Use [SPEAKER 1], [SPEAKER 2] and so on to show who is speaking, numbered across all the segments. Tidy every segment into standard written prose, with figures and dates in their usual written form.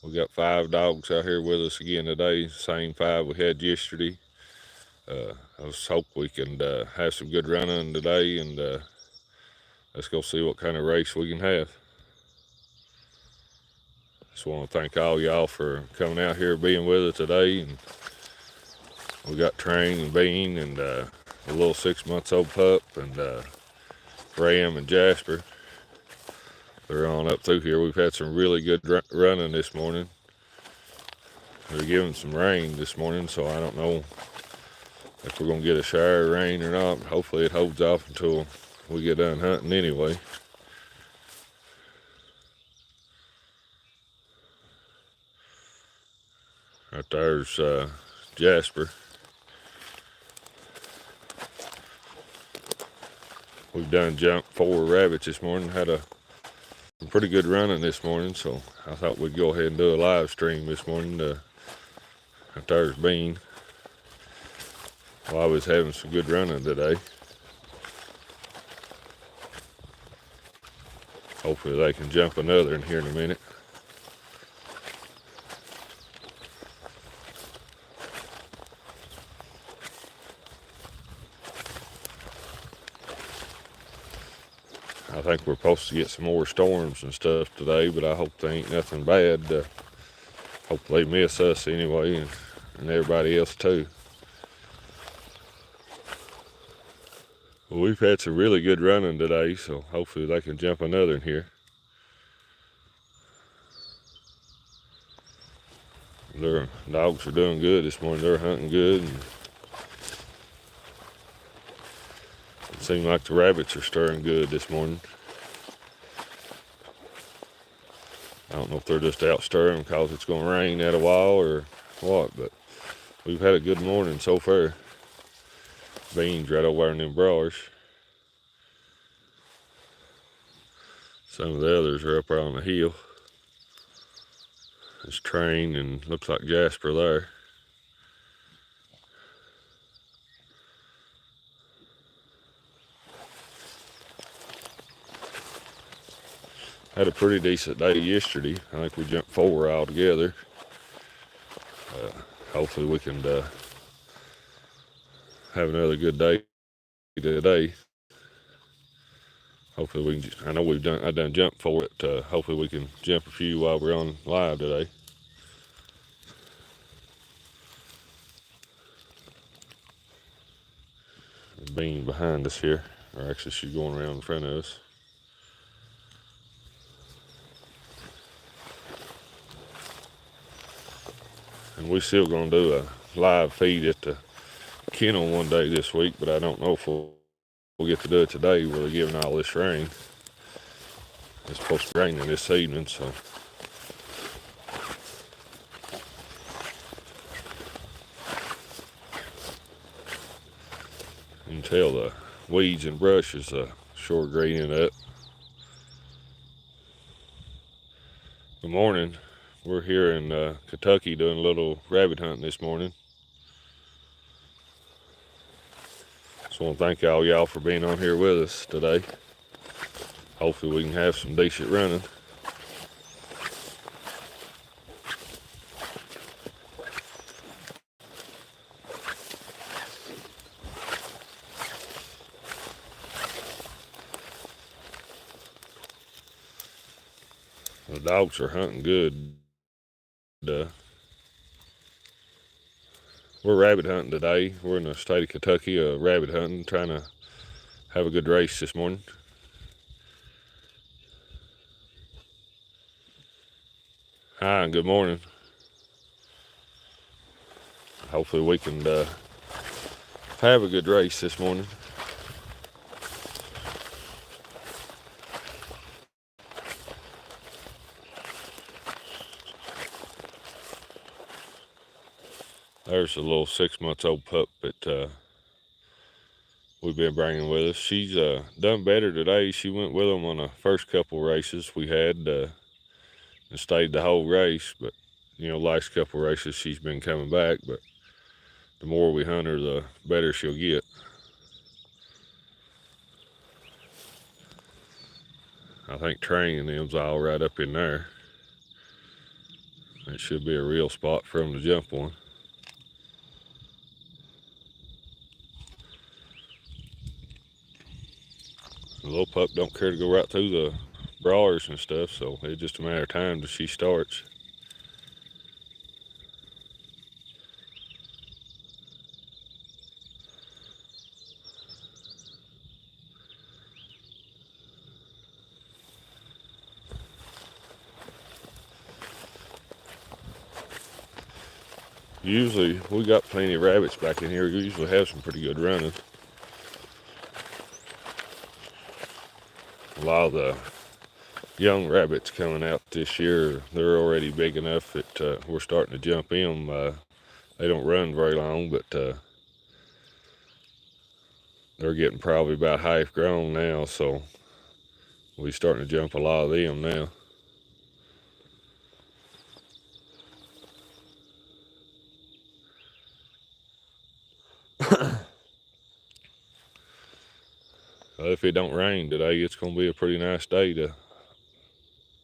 [SPEAKER 1] We got 5 dogs out here with us again today, same 5 we had yesterday. I just hope we can have some good running today, and let's go see what kind of race we can have. Just want to thank all y'all for coming out here, being with us today. And we got Train and Bean and a little 6 months old pup, and Ram and Jasper. They're on up through here. We've had some really good running this morning. They're giving some rain this morning, so I don't know if we're going to get a shower of rain or not. Hopefully it holds off until we get done hunting anyway. Right there's Jasper. We've done jumped 4 rabbits this morning. Had a pretty good running this morning, so I thought we'd go ahead and do a live stream this morning. Right there's Bean. Well, I was having some good running today. Hopefully they can jump another in here in a minute. I think we're supposed to get some more storms and stuff today, but I hope they ain't nothing bad. Hope they miss us anyway, and everybody else too. Well, we've had some really good running today, so hopefully they can jump another in here. Their dogs are doing good this morning. They're hunting good, and it seems like the rabbits are stirring good this morning. I don't know if they're just out stirring because it's going to rain at a while or what, but we've had a good morning so far. Beans right over in them Briars. Some of the others are up there on the hill. There's Train and looks like Jasper there. Had a pretty decent day yesterday. I think we jumped 4 all together. Hopefully we can have another good day today. Hopefully we can. I know I done jumped 4, but hopefully we can jump a few while we're on live today. Bean behind us here, or actually she's going around in front of us. And we still gonna do a live feed at the kennel one day this week, but I don't know if we'll get to do it today. We're giving all this rain. It's supposed to be raining this evening, so you can tell the weeds and brush is sure greening up. Good morning. We're here in Kentucky doing a little rabbit hunting this morning. Just want to thank all y'all for being on here with us today. Hopefully we can have some decent running. The dogs are hunting good. We're rabbit hunting today. We're in the state of Kentucky, rabbit hunting, trying to have a good race this morning. Hi, and good morning. Hopefully we can have a good race this morning. There's a little 6-month-old pup that we've been bringing with us. She's done better today. She went with them on the first couple races we had and stayed the whole race. But, last couple races she's been coming back. But the more we hunt her, the better she'll get. I think Train and them's all right up in there. It should be a real spot for them to jump on. The little pup don't care to go right through the briars and stuff, so it's just a matter of time till she starts. Usually, we got plenty of rabbits back in here. We usually have some pretty good running. A lot of the young rabbits coming out this year, they're already big enough that we're starting to jump in. They don't run very long, but they're getting probably about half grown now, so we're starting to jump a lot of them now. If it don't rain today, it's going to be a pretty nice day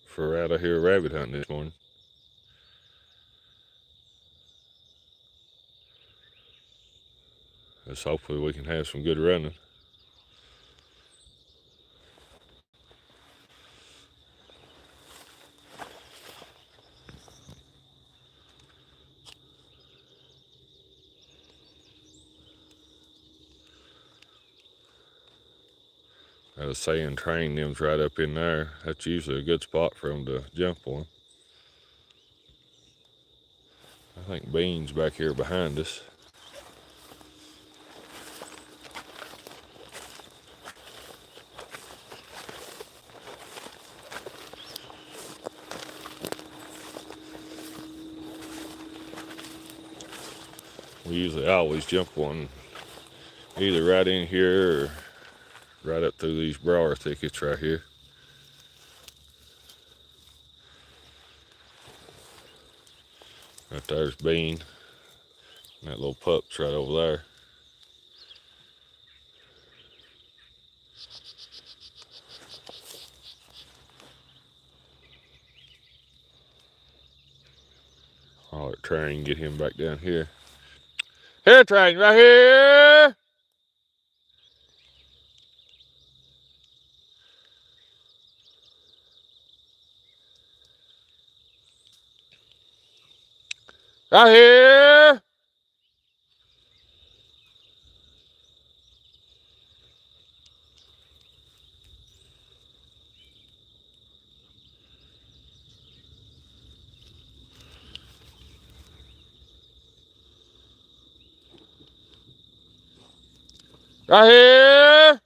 [SPEAKER 1] for out of here rabbit hunting this morning. Let's hopefully we can have some good running. I was saying train them's right up in there. That's usually a good spot for them to jump on. I think Bean's back here behind us. We usually always jump one either right in here or right up through these briar thickets right here. Right there's Bean. That little pup's right over there. I'll let Train get him back down here. Here, Train, right here! Right here! Right here!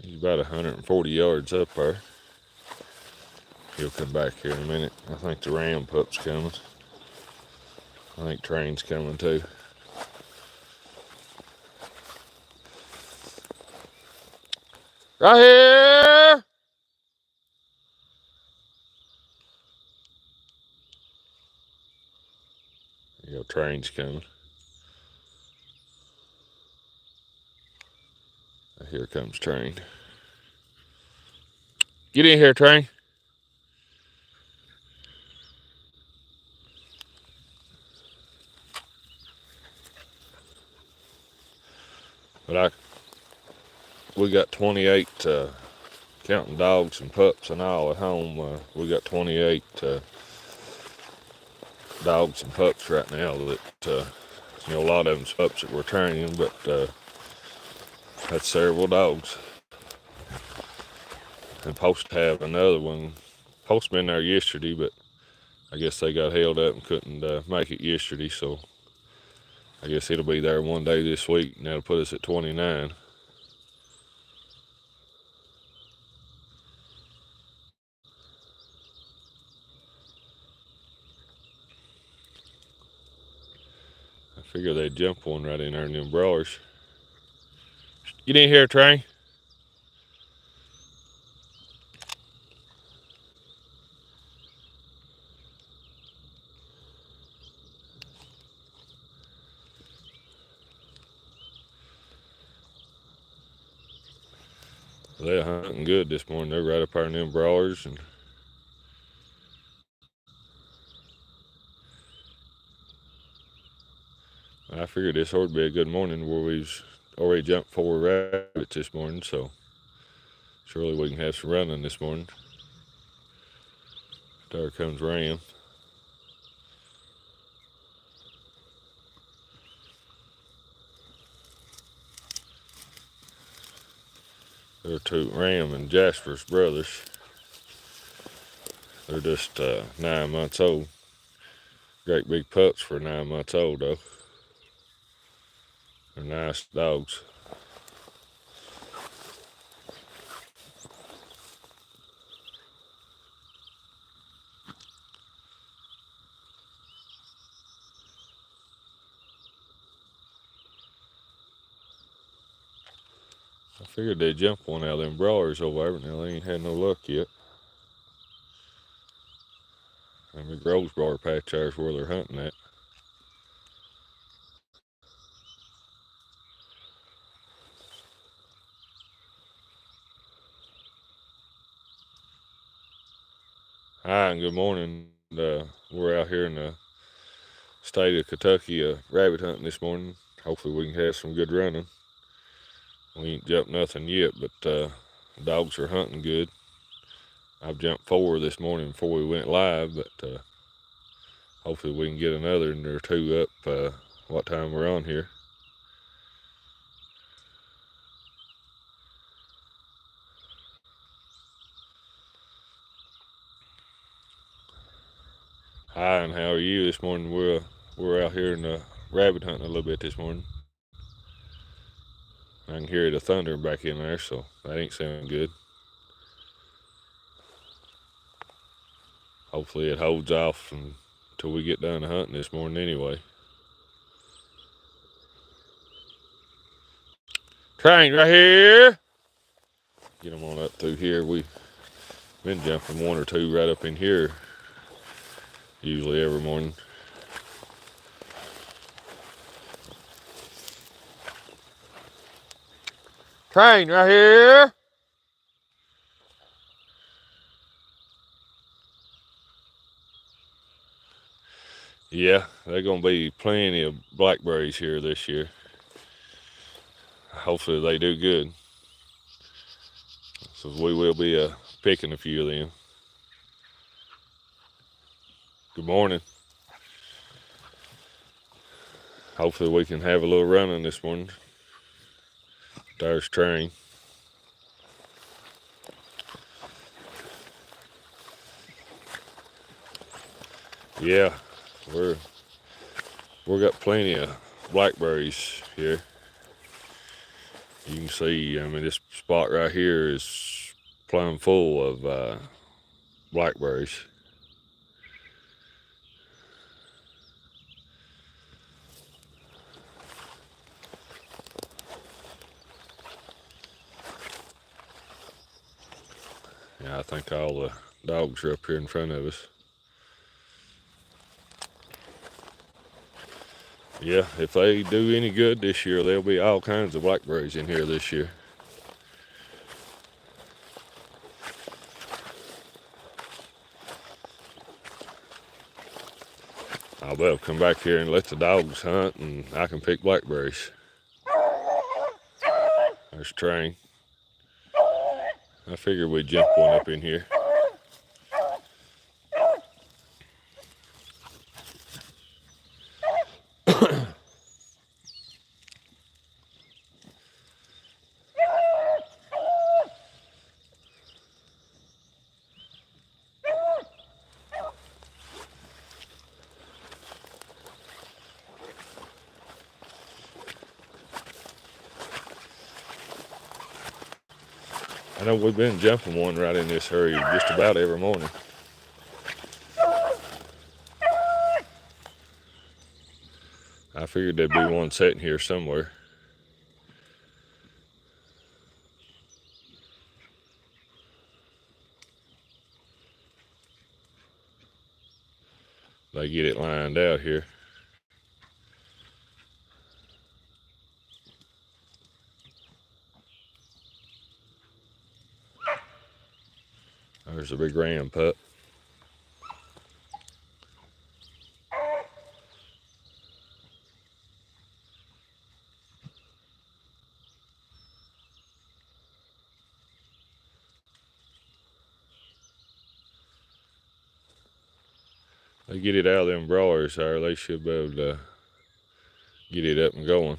[SPEAKER 1] He's about 140 yards up there. He'll come back here in a minute. I think the ram pup's coming. I think Train's coming too. Right here! There you go, Train's coming. Here comes Train. Get in here, Train. But we got 28 counting dogs and pups and all at home. We got 28 dogs and pups right now that a lot of them's pups that we're training, but that's several dogs. And supposed to have another one. Supposed to been there yesterday, but I guess they got held up and couldn't make it yesterday, so I guess it'll be there one day this week, and that'll put us at 29. I figure they'd jump one right in there in them Briars. Get in here, Train. They're hunting good this morning. They're right up there in them Briars, and I figured this ought to be a good morning where we've already jumped 4 rabbits this morning, so surely we can have some running this morning. There comes Ram. They're two Ram and Jasper's brothers. They're just 9 months old. Great big pups for 9 months old though. They're nice dogs. I figured they'd jump one out of them Briars over there, but now they ain't had no luck yet. And the Groves Briar patch there's where they're hunting at. Hi and good morning. We're out here in the state of Kentucky rabbit hunting this morning. Hopefully we can have some good running. We ain't jumped nothing yet, but dogs are hunting good. I've jumped 4 this morning before we went live, but hopefully we can get another or 2 up what time we're on here. Hi, and how are you this morning? We're out here in the rabbit hunting a little bit this morning. I can hear the thunder back in there, so that ain't sounding good. Hopefully it holds off until we get done hunting this morning anyway. Train right here. Get them on up through here. We've been jumping 1 or 2 right up in here usually every morning. Train right here. Yeah, there's gonna be plenty of blackberries here this year. Hopefully they do good. So we will be picking a few of them. Good morning. Hopefully we can have a little running this morning. There's Train. Yeah, we got plenty of blackberries here. You can see, I mean, this spot right here is plumb full of blackberries. Yeah, I think all the dogs are up here in front of us. Yeah, if they do any good this year, there'll be all kinds of blackberries in here this year. I'll be able to come back here and let the dogs hunt and I can pick blackberries. There's Train. I figured we'd jump one up in here. I know we've been jumping one right in this area just about every morning. I figured there'd be one sitting here somewhere. They get it lined out here. There's a big ram pup. They get it out of them Briars there, they should be able to get it up and going.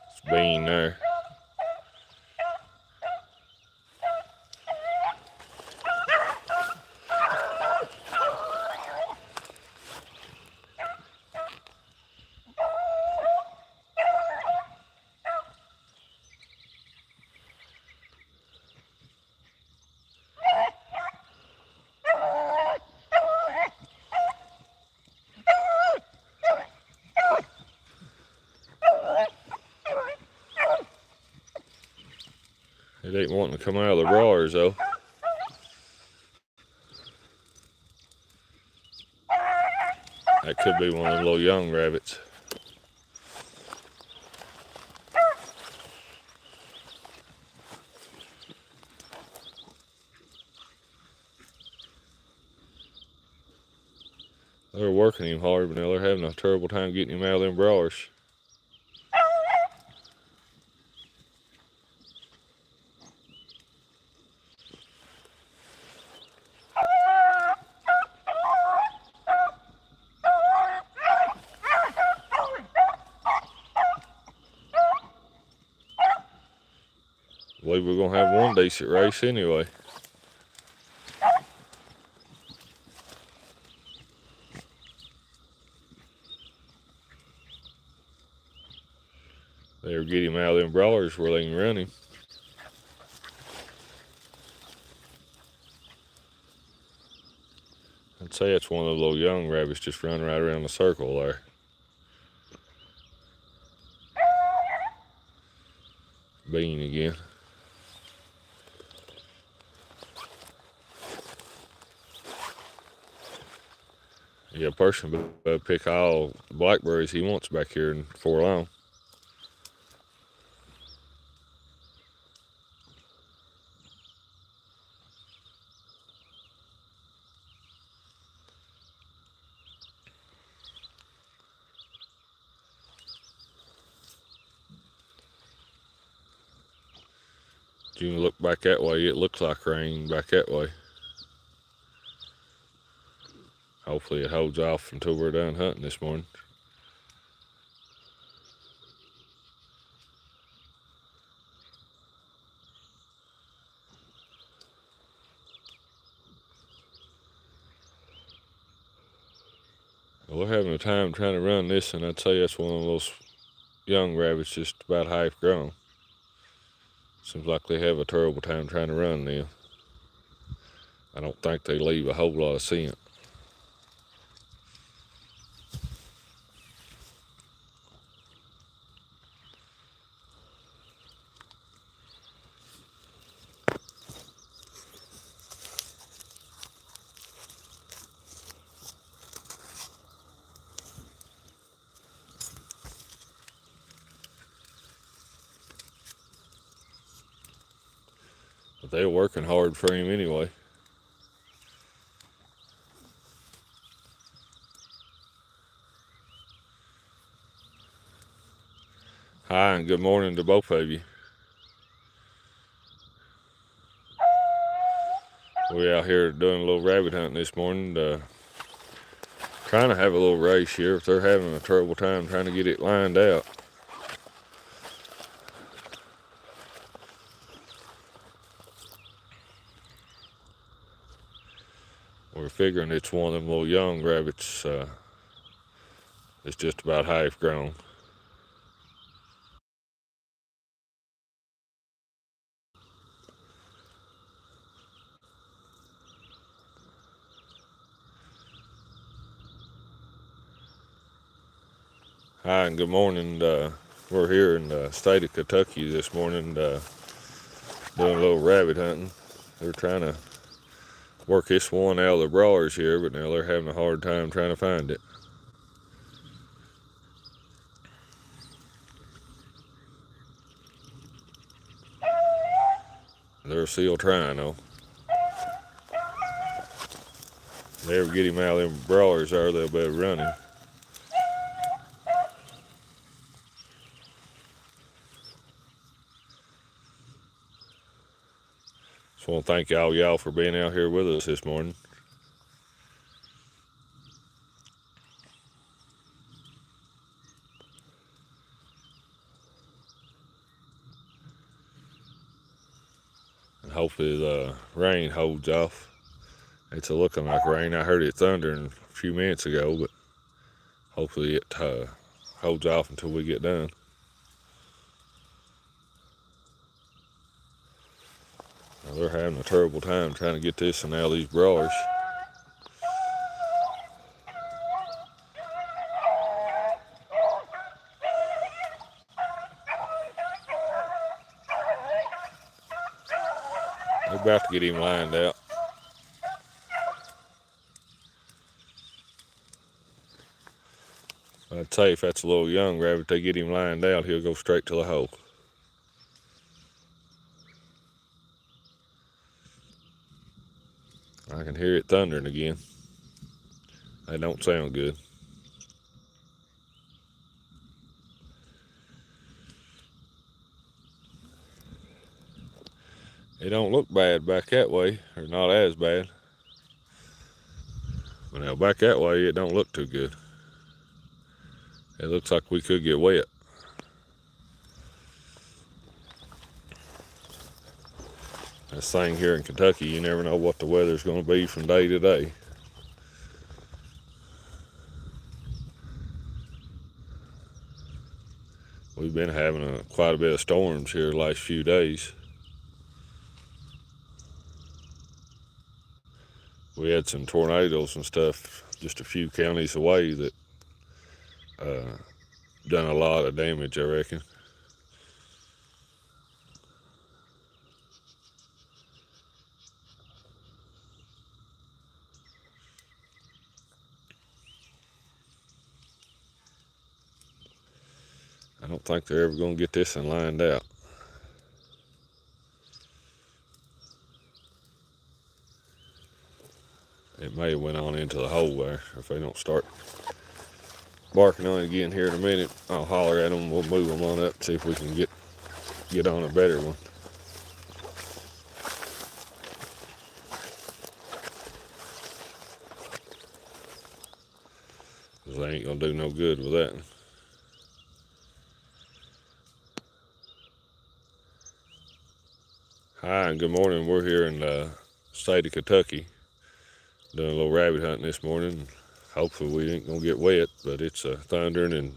[SPEAKER 1] It's Bean there. It ain't wanting to come out of the Briars though. That could be one of the little young rabbits. They're working him hard, but now they're having a terrible time getting him out of them Briars. I believe we're gonna have one decent race anyway. They'll get him out of them Briars where they can run him. I'd say it's one of the little young rabbits just running right around the circle there. Bean again. Yeah, a person would pick all blackberries he wants back here before long. If you look back that way, it looks like rain back that way. Hopefully it holds off until we're done hunting this morning. Well, we're having a time trying to run this, and I'd say that's one of those young rabbits just about half grown. Seems like they have a terrible time trying to run them. I don't think they leave a whole lot of scent. But they're working hard for him anyway. Hi, and good morning to both of you. We're out here doing a little rabbit hunting this morning. Trying to have a little race here, if they're having a terrible time trying to get it lined out. We're figuring it's one of them little young rabbits. It's just about half grown. Hi, and good morning. We're here in the state of Kentucky this morning doing a little rabbit hunting. They're trying to work this one out of the Briars here, but now they're having a hard time trying to find it. They're still trying though. If they ever get him out of them Briars there, they'll be running. Just want to thank all y'all for being out here with us this morning. And hopefully the rain holds off. It's looking like rain. I heard it thundering a few minutes ago, but hopefully it holds off until we get done. Now they're having a terrible time trying to get this and out of these Briars. They're about to get him lined out. I'd say if that's a little young rabbit, they get him lined out, he'll go straight to the hole. I can hear it thundering again. That don't sound good. It don't look bad back that way, or not as bad. But now back that way, it don't look too good. It looks like we could get wet. This thing here in Kentucky, you never know what the weather's going to be from day to day. We've been having quite a bit of storms here the last few days. We had some tornadoes and stuff just a few counties away that done a lot of damage, I reckon. I don't think they're ever going to get this one lined out. It may have went on into the hole there. If they don't start barking on it again here in a minute, I'll holler at them. We'll move them on up and see if we can get on a better one. Because they ain't going to do no good with that. Hi and good morning. We're here in the state of Kentucky doing a little rabbit hunting this morning. Hopefully we ain't gonna get wet, but it's thundering and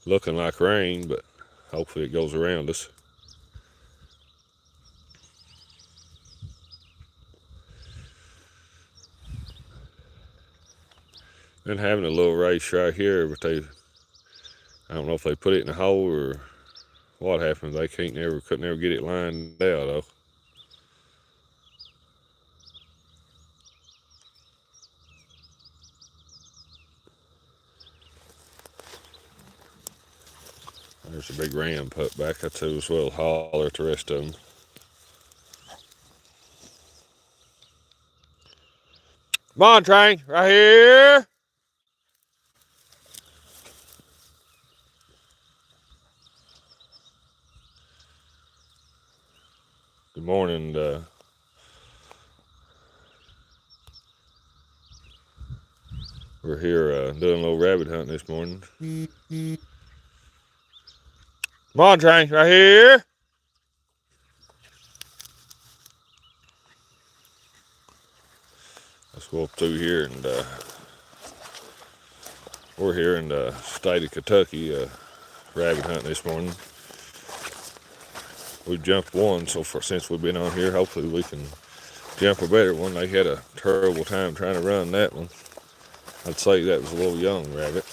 [SPEAKER 1] looking like rain, but hopefully it goes around us. Been having a little race right here, but I don't know if they put it in a hole or what happened. They couldn't never get it lined out though. There's a big ram pup back there too as well. Holler at the rest of them. Come on, train, right here. Good morning. We're here doing a little rabbit hunting this morning. Come on, train, right here. Let's go up through here and we're here in the state of Kentucky rabbit hunting this morning. We've jumped one so far since we've been on here. Hopefully we can jump a better one. They had a terrible time trying to run that one. I'd say that was a little young rabbit.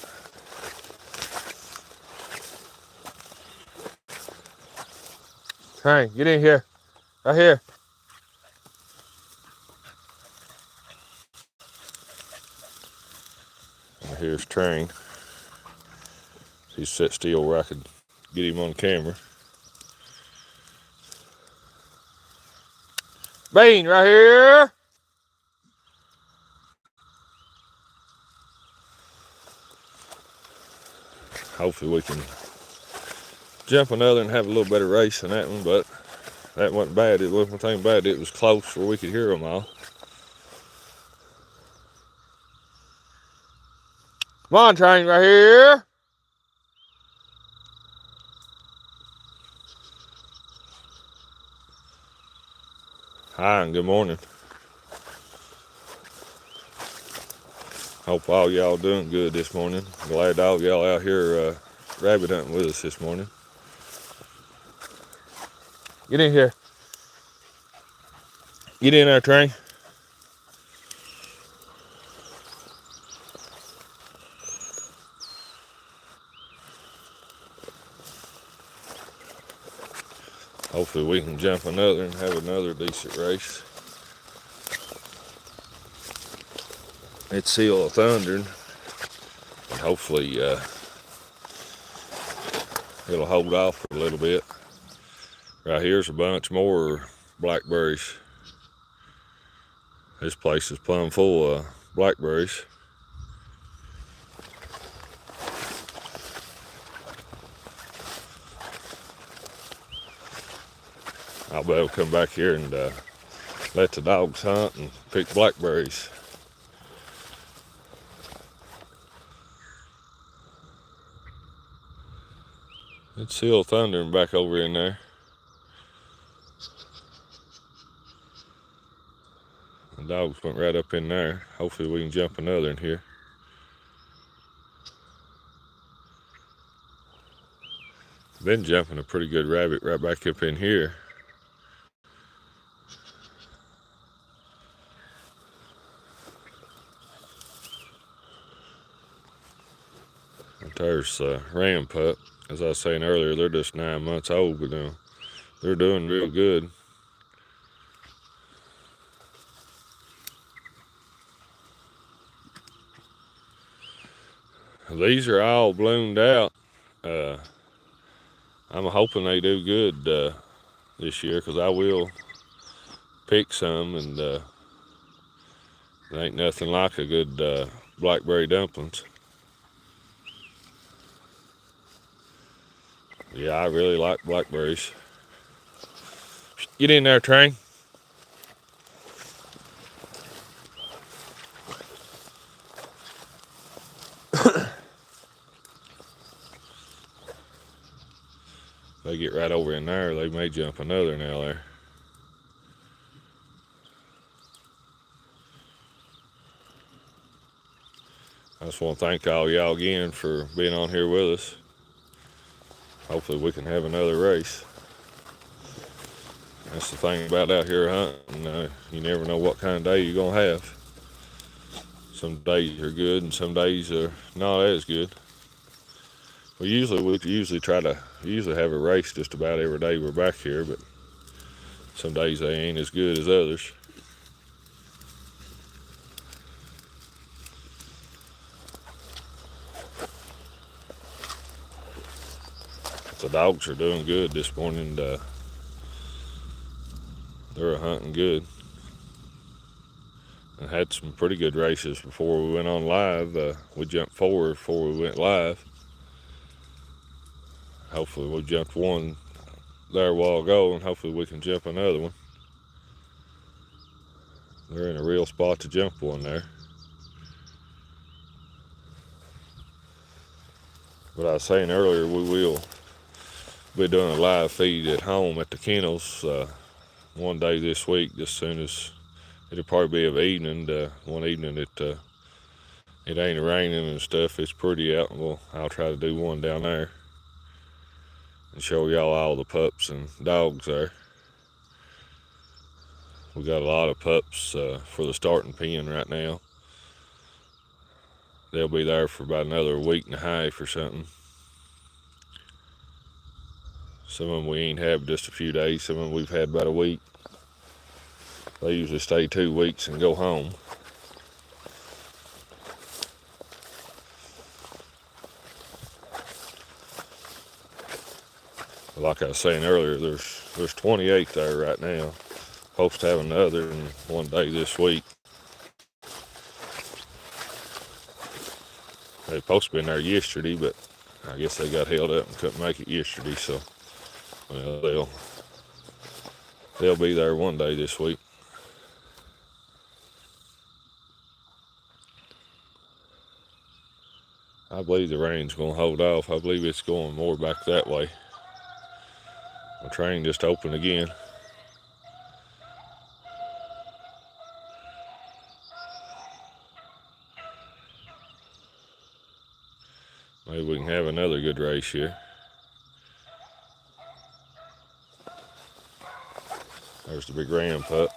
[SPEAKER 1] Train, get in here. Right here. And here's Train. He's set still where I could get him on camera. Bean right here. Hopefully we can jump another and have a little better race than that one, but that wasn't bad. It wasn't anything bad. It was close where we could hear them all. Come on, train right here. Hi, and good morning. Hope all y'all doing good this morning. Glad all y'all out here rabbit hunting with us this morning. Get in here. Get in there, train. Hopefully we can jump another and have another decent race. It's still thundering, and hopefully it'll hold off for a little bit. Right here's a bunch more blackberries. This place is plumb full of blackberries. I'll be able to come back here and let the dogs hunt and pick blackberries. It's still thundering back over in there. The dogs went right up in there. Hopefully we can jump another in here. Been jumping a pretty good rabbit right back up in here. There's ram pup. As I was saying earlier, they're just 9 months old, but they're doing real good. These are all bloomed out. I'm hoping they do good this year, because I will pick some, and there ain't nothing like a good blackberry dumplings. Yeah, I really like blackberries. Get in there, train. They get right over in there, they may jump another now there. I just want to thank all y'all again for being on here with us. Hopefully we can have another race. That's the thing about out here hunting. You never know what kind of day you're going to have. Some days are good and some days are not as good. We usually have a race just about every day we're back here, but some days they ain't as good as others. The dogs are doing good this morning. They're hunting good. I had some pretty good races before we went on live. We jumped 4 before we went live. Hopefully we jumped one there a while ago, and hopefully we can jump another one. They're in a real spot to jump one there. But I was saying earlier, we will be doing a live feed at home at the kennels one day this week, as soon as it'll probably be of evening. One evening it ain't raining and stuff, it's pretty out, and I'll try to do one down there and show y'all all the pups and dogs there. We got a lot of pups for the starting pen right now. They'll be there for about another week and a half or something. Some of them we ain't had just a few days, some of them we've had about a week. They usually stay 2 weeks and go home. Like I was saying earlier, there's 28 there right now. supposed to have another one day this week. They were supposed to be in there yesterday, but I guess they got held up and couldn't make it yesterday, so well, they'll be there one day this week. I believe the rain's going to hold off. I believe it's going more back that way. My train just opened again. Maybe we can have another good race here. There's the big ram pup.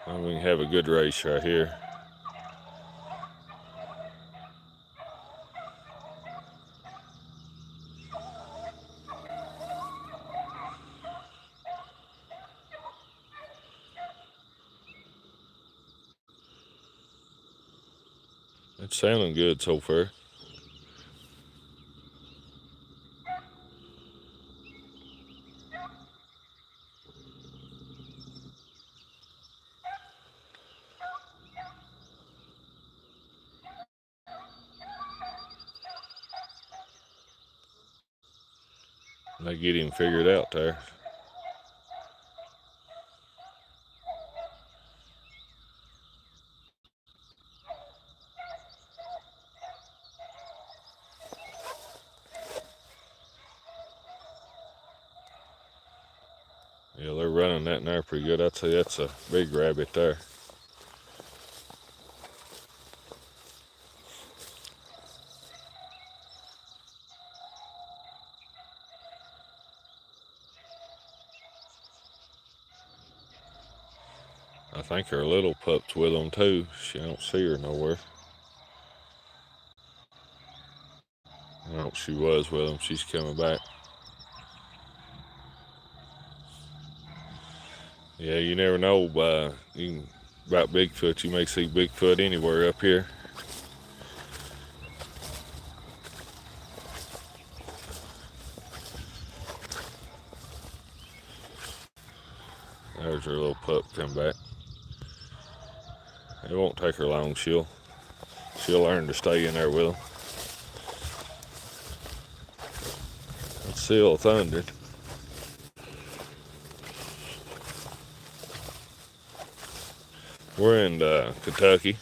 [SPEAKER 1] And we can have a good race right here. It's sounding good so far. They get him figured out there. Yeah, they're running that in there pretty good. I'd say that's a big rabbit there. I think her little pup's with them too. I don't see her nowhere. Oh, she was with them. She's coming back. Yeah, you never know about Bigfoot. You may see Bigfoot anywhere up here. There's her little pup come back. It won't take her long. She'll learn to stay in there with them. It's still thundered. We're in Kentucky.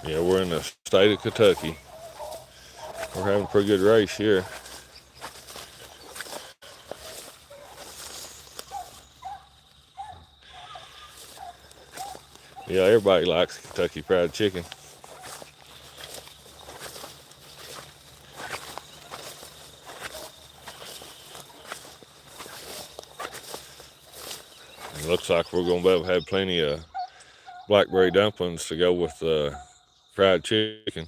[SPEAKER 1] Yeah, we're in the state of Kentucky. We're having a pretty good race here. Yeah, everybody likes Kentucky Fried Chicken. It looks like we're going to be able to have plenty of blackberry dumplings to go with fried chicken.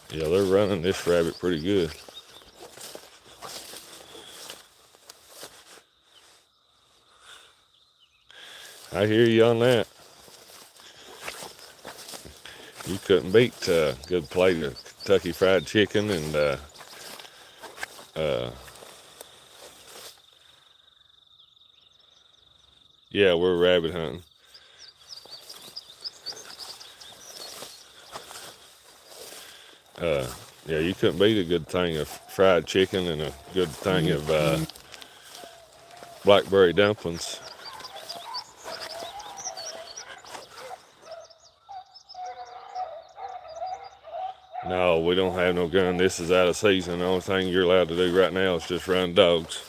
[SPEAKER 1] Yeah, they're running this rabbit pretty good. I hear you on that. You couldn't beat a good plate of Kentucky Fried Chicken and yeah, we're rabbit hunting. Yeah, you couldn't beat a good thing of fried chicken and a good thing of blackberry dumplings. No, we don't have no gun. This is out of season. The only thing you're allowed to do right now is just run dogs.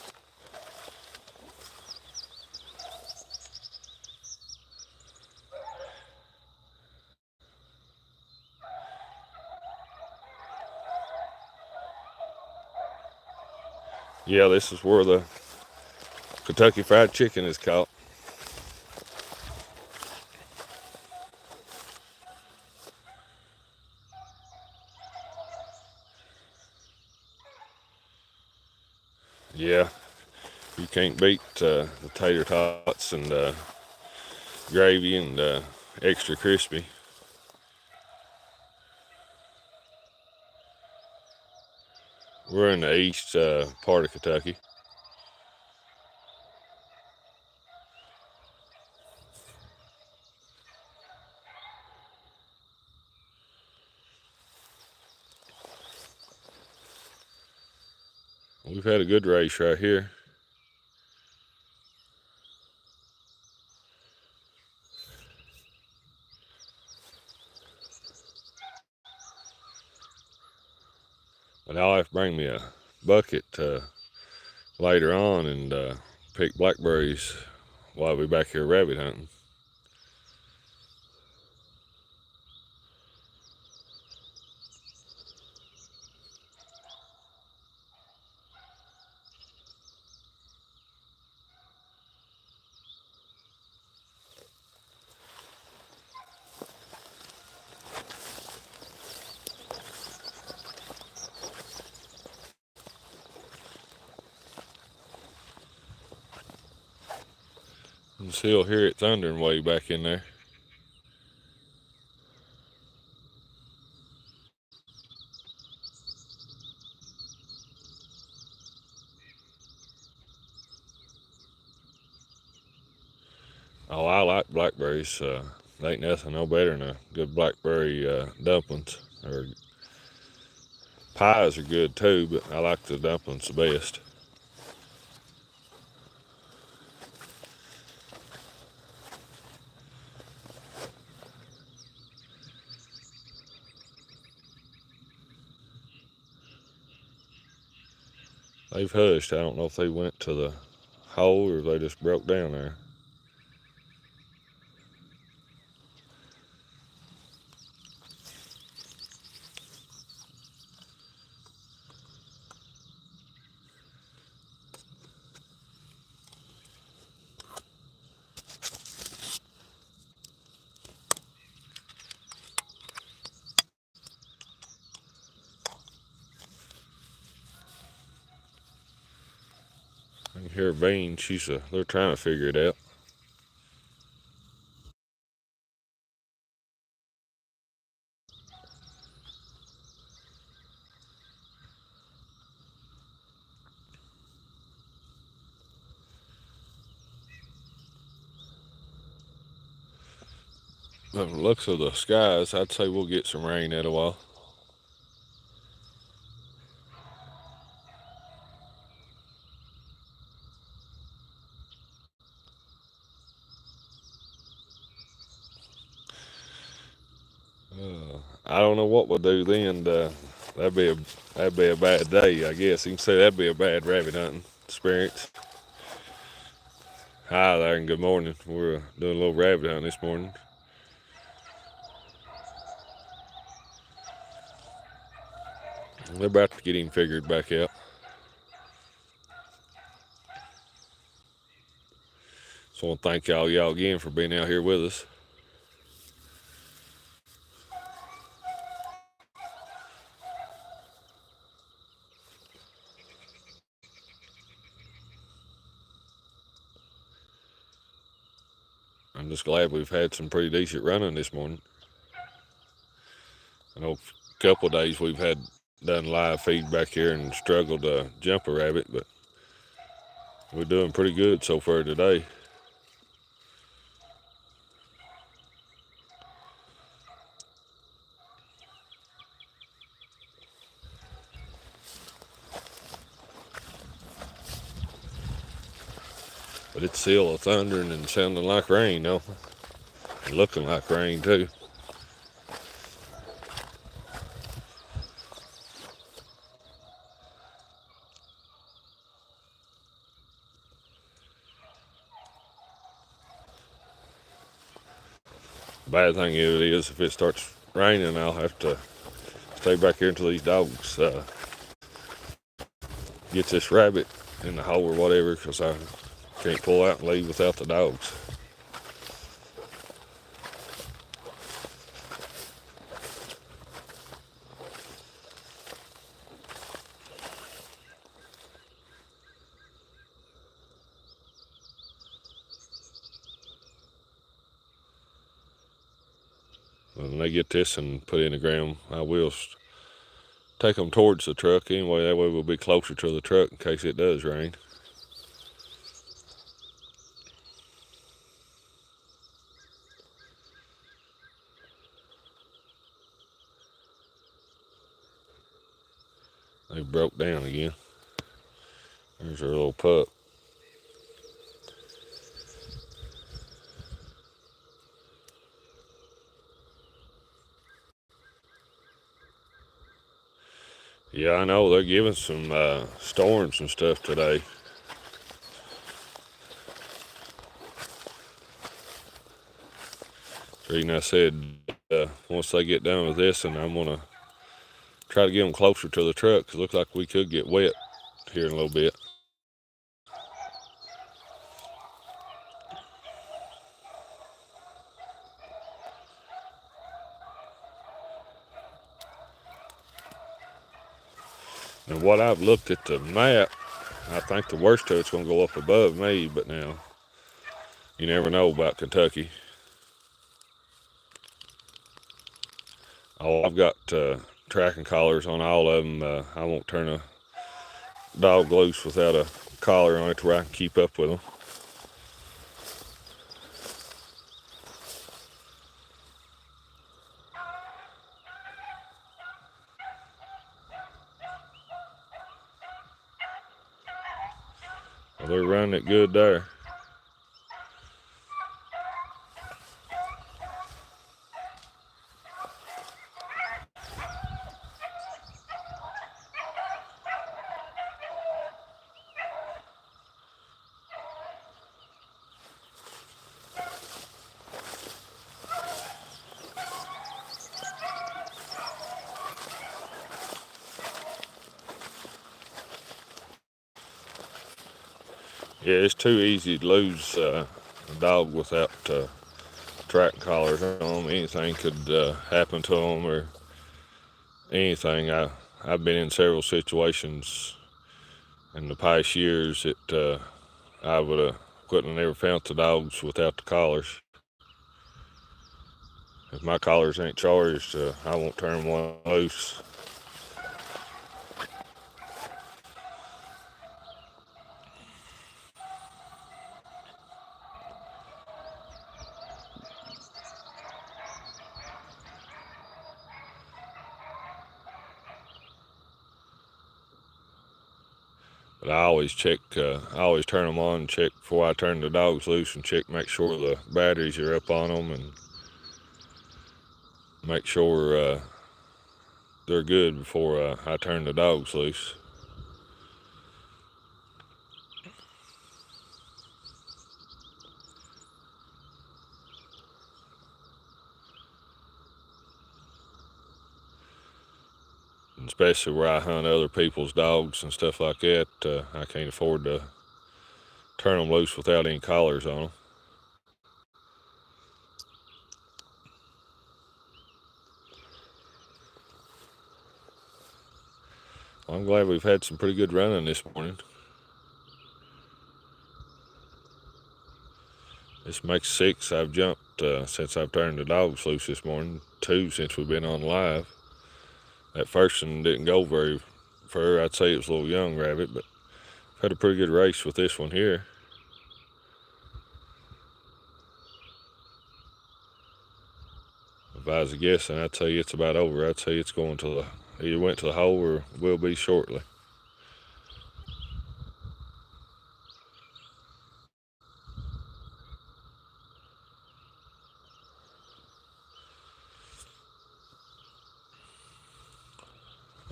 [SPEAKER 1] Yeah, this is where the Kentucky Fried Chicken is caught. Yeah, you can't beat the tater tots and gravy and extra crispy. We're in the east part of Kentucky. We've had a good race right here. But I'll have to bring me a bucket later on and pick blackberries while we're back here rabbit hunting. You can still hear it thundering way back in there. Oh, I like blackberries. There ain't nothing no better than a good blackberry dumplings. Or pies are good too, but I like the dumplings the best. They've hushed. I don't know if they went to the hole or if they just broke down there. I can hear Bean. They're trying to figure it out. By the looks of the skies, I'd say we'll get some rain in a while. I don't know what we'll do then. That'd be a bad day, I guess. You can say that'd be a bad rabbit hunting experience. Hi there and good morning. We're doing a little rabbit hunting this morning. They're about to get him figured back out. So I want to thank y'all again for being out here with us. I'm just glad we've had some pretty decent running this morning. I know a couple of days we've done live feed back here and struggled to jump a rabbit, but we're doing pretty good so far today. But it's still a thundering and sounding like rain, though. And looking like rain, too. Bad thing is if it starts raining, I'll have to stay back here until these dogs get this rabbit in the hole or whatever, because I can't pull out and leave without the dogs. When they get this and put in the ground, I will take them towards the truck anyway. That way we'll be closer to the truck in case it does rain. They broke down again. There's our little pup. Yeah, I know they're giving some storms and stuff today. Reason I said once they get done with this, and I'm gonna try to get them closer to the truck, because it looks like we could get wet here in a little bit. And what I've looked at the map, I think the worst of it's gonna go up above me, but now you never know about Kentucky. Oh, I've got tracking collars on all of them. I won't turn a dog loose without a collar on it to where I can keep up with them. Well, they're running it good there. Yeah, it's too easy to lose a dog without tracking collars on them. Anything could happen to them or anything. I've been in several situations in the past years that I couldn't have never found the dogs without the collars. If my collars ain't charged, I won't turn one loose. But I always check, I always turn them on and check before I turn the dogs loose, and make sure the batteries are up on them, and make sure they're good before I turn the dogs loose. Especially where I hunt other people's dogs and stuff like that, I can't afford to turn them loose without any collars on them. Well, I'm glad we've had some pretty good running this morning. This makes 6 I've jumped since I've turned the dogs loose this morning. 2 since we've been on live. That first one didn't go very far. I'd say it was a little young rabbit, but I've had a pretty good race with this one here. If I was guessing, I'd say it's about over. I'd say it's going to either went to the hole or will be shortly.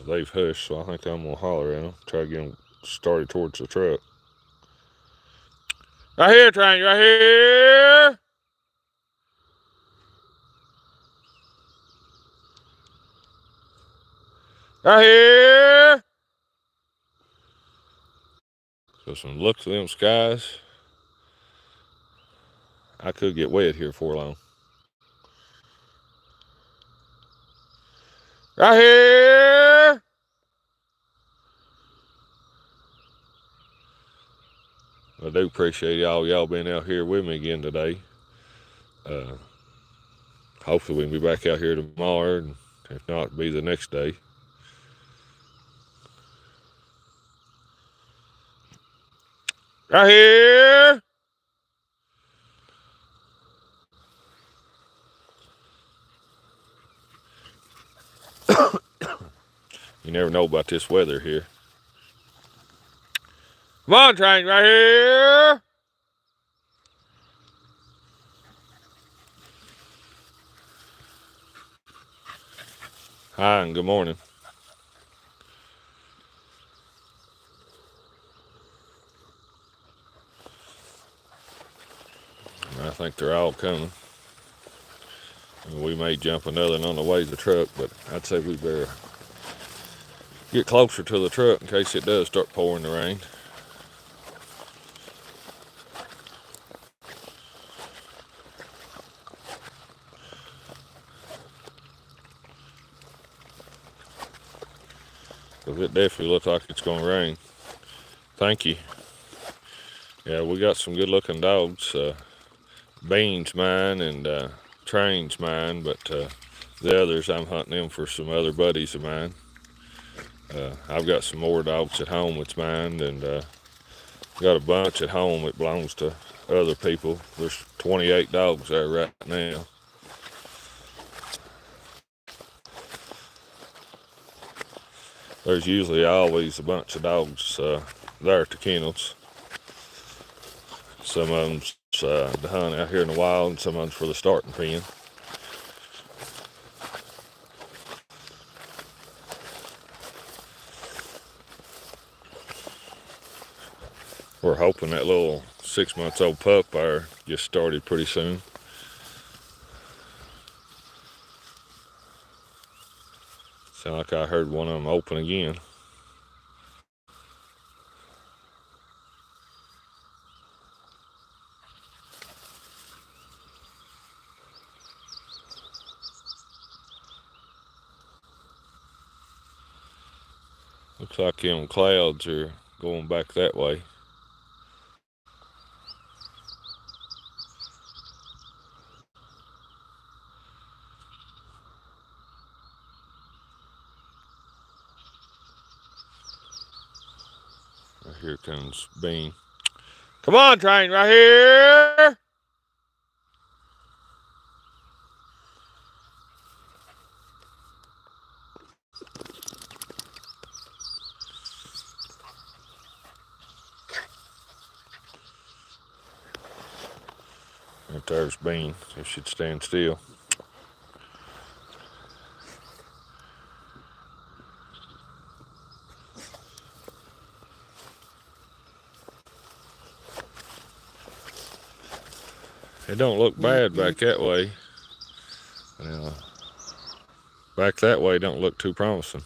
[SPEAKER 1] They've hushed, so I think I'm gonna holler at them, try to get them started towards the truck. Right here, Train, right here. Right here. Because when look at them skies, I could get wet here for long. Right here! I do appreciate y'all being out here with me again today. Hopefully we can be back out here tomorrow, and if not, it'll be the next day. Right here! You never know about this weather here. Come on, train, right here! Hi, and good morning. I think they're all coming. We may jump another one on the way to the truck, but I'd say we better get closer to the truck in case it does start pouring the rain. Because it definitely looks like it's going to rain. Thank you. Yeah, we got some good looking dogs. Bean's mine and Train's mine, but the others I'm hunting them for some other buddies of mine. I've got some more dogs at home that's mine, and got a bunch at home that belongs to other people. There's 28 dogs there right now. There's usually always a bunch of dogs there at the kennels. Some of them's to hunt out here in the wild, and some of them's for the starting pen. We're hoping that little 6-month-old pup there gets started pretty soon. Sound like I heard one of them open again. Looks like them clouds are going back that way. Here comes Bean. Come on, train, right here! Right there's Bean. It should stand still. It don't look bad back that way. Back that way don't look too promising.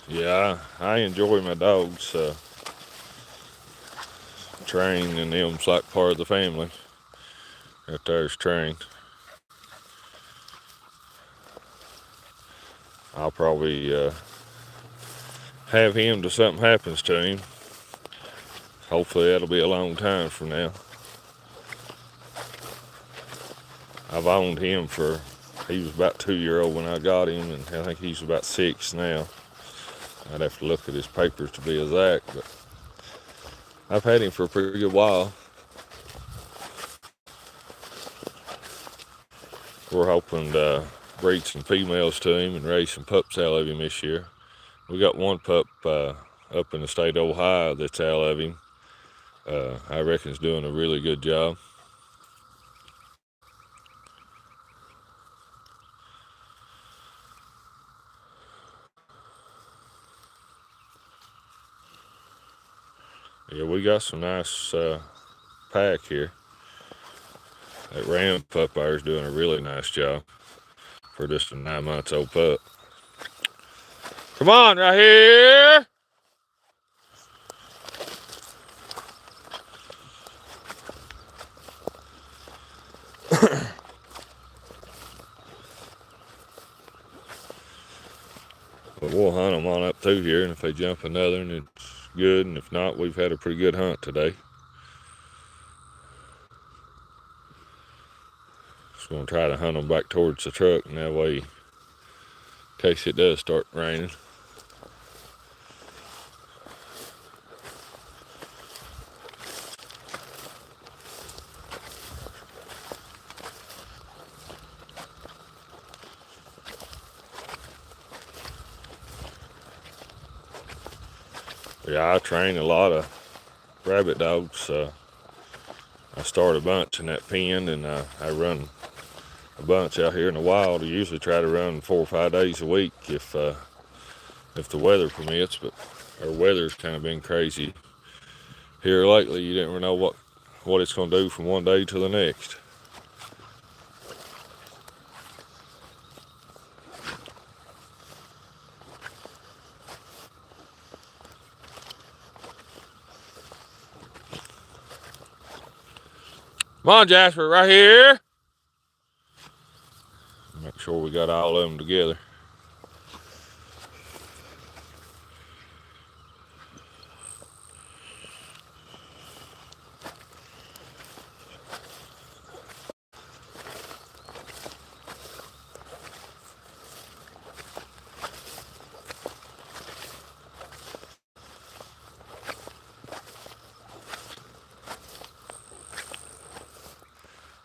[SPEAKER 1] Yeah, I enjoy my dogs. Train and them's like part of the family. Right there's Train. I'll probably have him till something happens to him. Hopefully that'll be a long time from now. I've owned him he was about 2-year-old when I got him, and I think he's about 6 now. I'd have to look at his papers to be exact, but I've had him for a pretty good while. We're hoping to breed some females to him and raise some pups out of him this year. We got one pup up in the state of Ohio that's out of him. I reckon he's doing a really good job. Yeah, we got some nice pack here. That ram pup there is doing a really nice job for just a 9 months old pup. Come on, right here. But we'll hunt them on up through here, and if they jump another, and it's good, and if not, we've had a pretty good hunt today. Just gonna try to hunt them back towards the truck, and that way, in case it does start raining. Yeah, I train a lot of rabbit dogs. I start a bunch in that pen, and I run a bunch out here in the wild. I usually try to run 4 or 5 days a week if the weather permits, but our weather's kind of been crazy here lately. You never know what it's going to do from one day to the next. Come on, Jasper, right here. Make sure we got all of them together.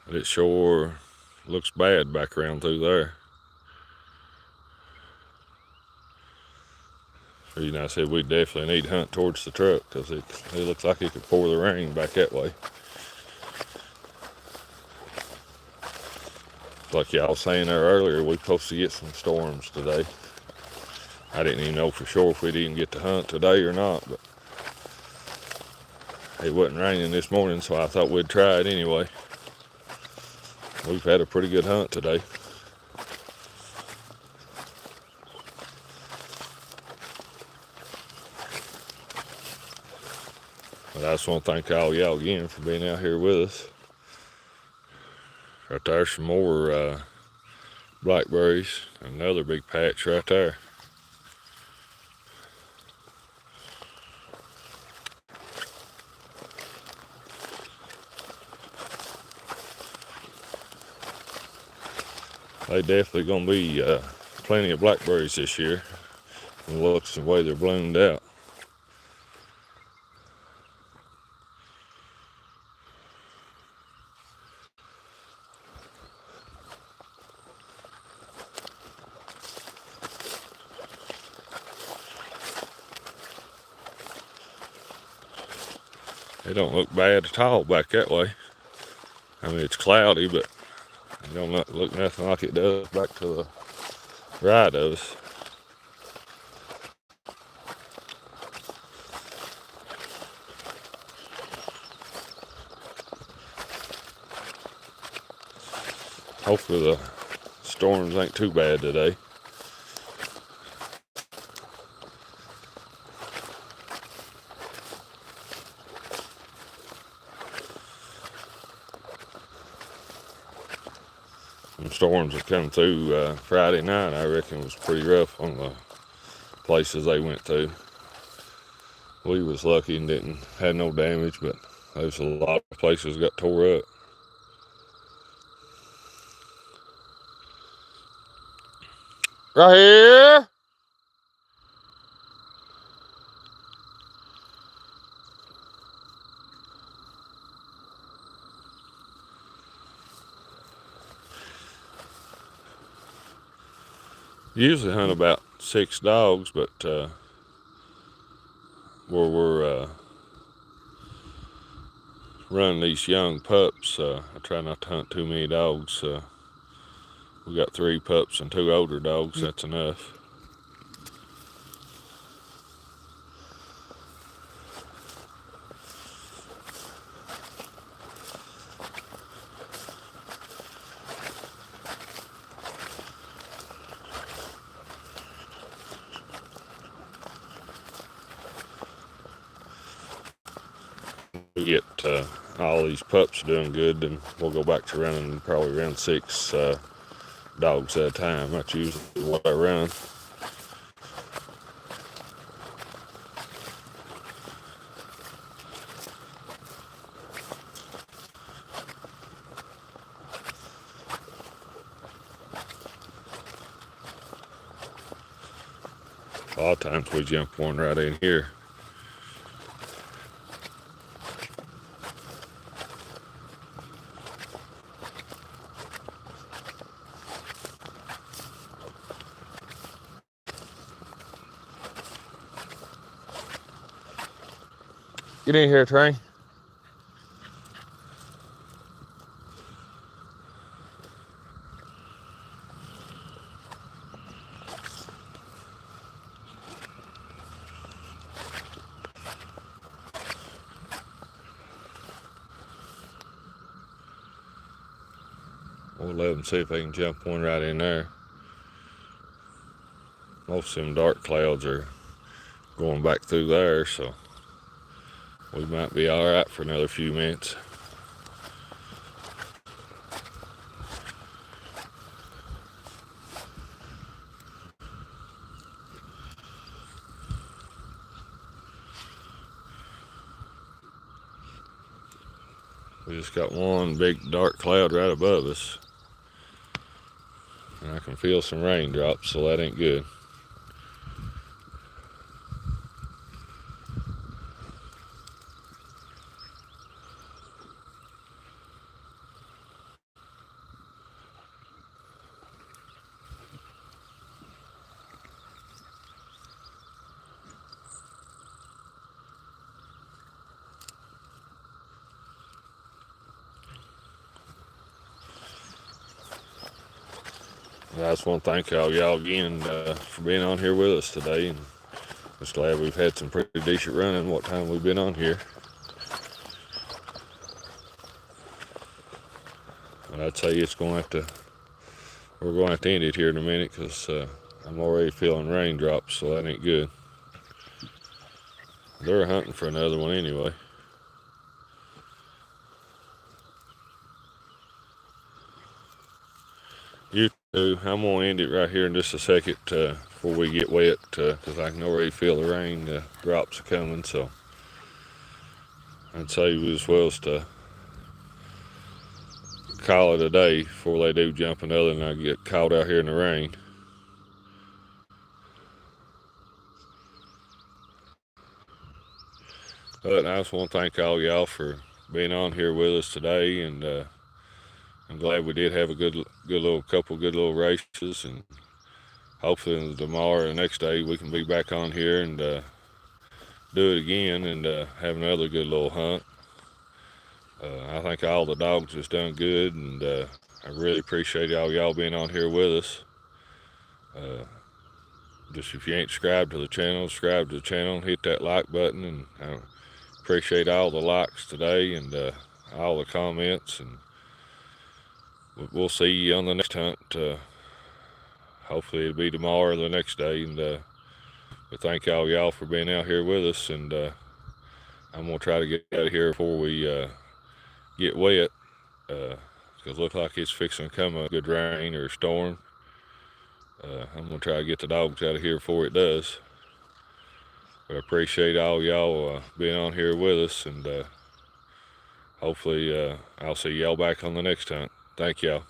[SPEAKER 1] But it sure looks bad back around through there. So, you know, I said we definitely need to hunt towards the truck because it looks like it could pour the rain back that way. Like y'all was saying there earlier, we're supposed to get some storms today. I didn't even know for sure if we'd even get to hunt today or not, but it wasn't raining this morning, so I thought we'd try it anyway. We've had a pretty good hunt today. But I just want to thank all y'all again for being out here with us. Right there's some more blackberries. Another big patch right there. They definitely gonna be plenty of blackberries this year. From the looks and the way they're bloomed out. They don't look bad at all back that way. I mean, it's cloudy, but it don't look nothing like it does back to the right of us. Hopefully the storms ain't too bad today. Some storms that come through Friday night, I reckon, was pretty rough on the places they went to. We was lucky and didn't have no damage, but there's a lot of places got tore up. Right here. Usually hunt about 6 dogs, but where we're running these young pups, I try not to hunt too many dogs. We got 3 pups and 2 older dogs. That's enough. we get all these pups doing good, then we'll go back to running probably around 6 dogs at a time. That's usually what I run. A lot of times we jump one right in here. Get in here, Trey. We'll let them see if they can jump one right in there. Most of them dark clouds are going back through there, so we might be all right for another few minutes. We just got one big dark cloud right above us, and I can feel some raindrops, so that ain't good. I just want to thank y'all again for being on here with us today, and just glad we've had some pretty decent running what time we've been on here. And I'd say we're going to have to end it here in a minute, because I'm already feeling raindrops, so that ain't good. They're hunting for another one anyway. You too. I'm going to end it right here in just a second before we get wet, because I can already feel the rain drops are coming. So I'd say we as well as to call it a day before they do jump another and I get caught out here in the rain. But I just want to thank all y'all for being on here with us today, and I'm glad we did have a good little races, and hopefully tomorrow or the next day we can be back on here and do it again and have another good little hunt. I think all the dogs has done good, and I really appreciate all y'all being on here with us. Just if you ain't subscribed to the channel, subscribe to the channel, hit that like button, and I appreciate all the likes today and all the comments, and we'll see you on the next hunt. Hopefully it'll be tomorrow or the next day, and but thank y'all for being out here with us, and I'm gonna try to get out of here before we get wet, because it looks like it's fixing to come a good rain or storm. I'm gonna try to get the dogs out of here before it does. But I appreciate all y'all being on here with us, and hopefully I'll see y'all back on the next hunt. Thank y'all.